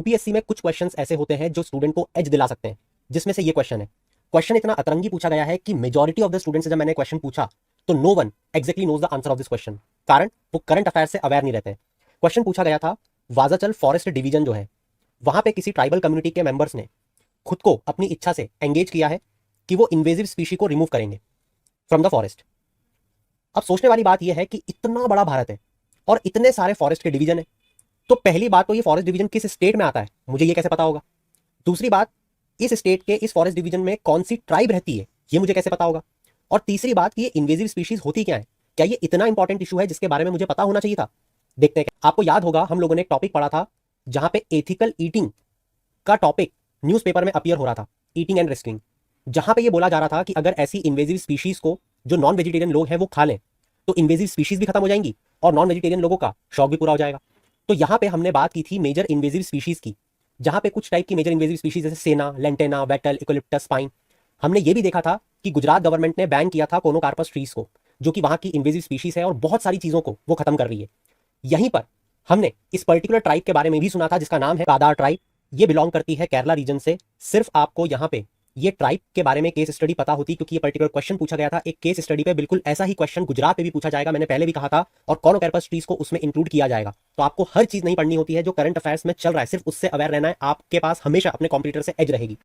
UPSC में कुछ questions ऐसे होते हैं जो स्टूडेंट को एज दिला सकते हैं, जिसमें से ये क्वेश्चन है। क्वेश्चन इतना अतरंगी पूछा गया है कि मेजॉरिटी ऑफ द स्टूडेंट्स से जब मैंने क्वेश्चन पूछा तो no one exactly knows the answer of this question. कारण वो करंट अफेयर से अवेयर नहीं रहते। क्वेश्चन पूछा गया था, वाजाचल फॉरेस्ट डिवीजन जो है वहां पे किसी ट्राइबल कम्युनिटी के मेंबर्स ने खुद को अपनी इच्छा से एंगेज किया है कि वो इन्वेजिव स्पीशी को रिमूव करेंगे फ्रॉम द फॉरेस्ट। अब सोचने वाली बात यह है कि इतना बड़ा भारत है और इतने सारे फॉरेस्ट के डिवीजन है, तो पहली बात तो ये फॉरेस्ट डिवीजन किस स्टेट में आता है मुझे ये कैसे पता होगा। दूसरी बात, इस स्टेट के इस फॉरेस्ट डिवीजन में कौन सी ट्राइब रहती है ये मुझे कैसे पता होगा। और तीसरी बात कि ये इन्वेजिव स्पीशीज होती क्या है, क्या ये इतना इंपॉर्टेंट इशू है जिसके बारे में मुझे पता होना चाहिए था। देखते हैं। आपको याद होगा हम लोगों ने एक टॉपिक पढ़ा था जहां पे एथिकल ईटिंग का टॉपिक न्यूज़पेपर में अपीयर हो रहा था, ईटिंग एंड रेस्टिंग, जहां पे ये बोला जा रहा था कि अगर ऐसी इन्वेजिव स्पीशीज को जो नॉन वेजिटेरियन लोग हैं वो खा लें तो इन्वेजिव स्पीशीज भी खत्म हो जाएंगी और नॉन वेजिटेरियन लोगों का शौक भी पूरा हो जाएगा। तो यहाँ पे हमने बात की थी मेजर इन्वेजिव स्पीशीज की, जहां पे कुछ टाइप की मेजर इन्वेजिव स्पीशीज जैसे सेना, लेंटेना, वेटल, इकोलिप्टस, पाइन। हमने ये भी देखा था कि गुजरात गवर्नमेंट ने बैन किया था कोनोकार्पस ट्रीज को, जो कि वहां की इन्वेजिव स्पीशीज है और बहुत सारी चीजों को वो खत्म कर रही है। यहीं पर हमने इस पर्टिकुलर ट्राइब के बारे में भी सुना था जिसका नाम है कादार ट्राइब। ये बिलोंग करती है केरला रीजन से। सिर्फ आपको यहाँ पे ये ट्राइब के बारे में केस स्टडी पता होती क्योंकि ये पर्टिकुलर क्वेश्चन पूछा गया था। एक केस स्टडी पे बिल्कुल ऐसा ही क्वेश्चन गुजरात पे भी पूछा जाएगा, मैंने पहले भी कहा था, और कॉर्नोकैरपस ट्रीज को उसमें इंक्लूड किया जाएगा। तो आपको हर चीज नहीं पढ़नी होती है, जो करंट अफेयर्स में चल रहा है सिर्फ उससे अवेयर रहना है। आपके पास हमेशा अपने कॉम्पिटिटर से एज रहेगी।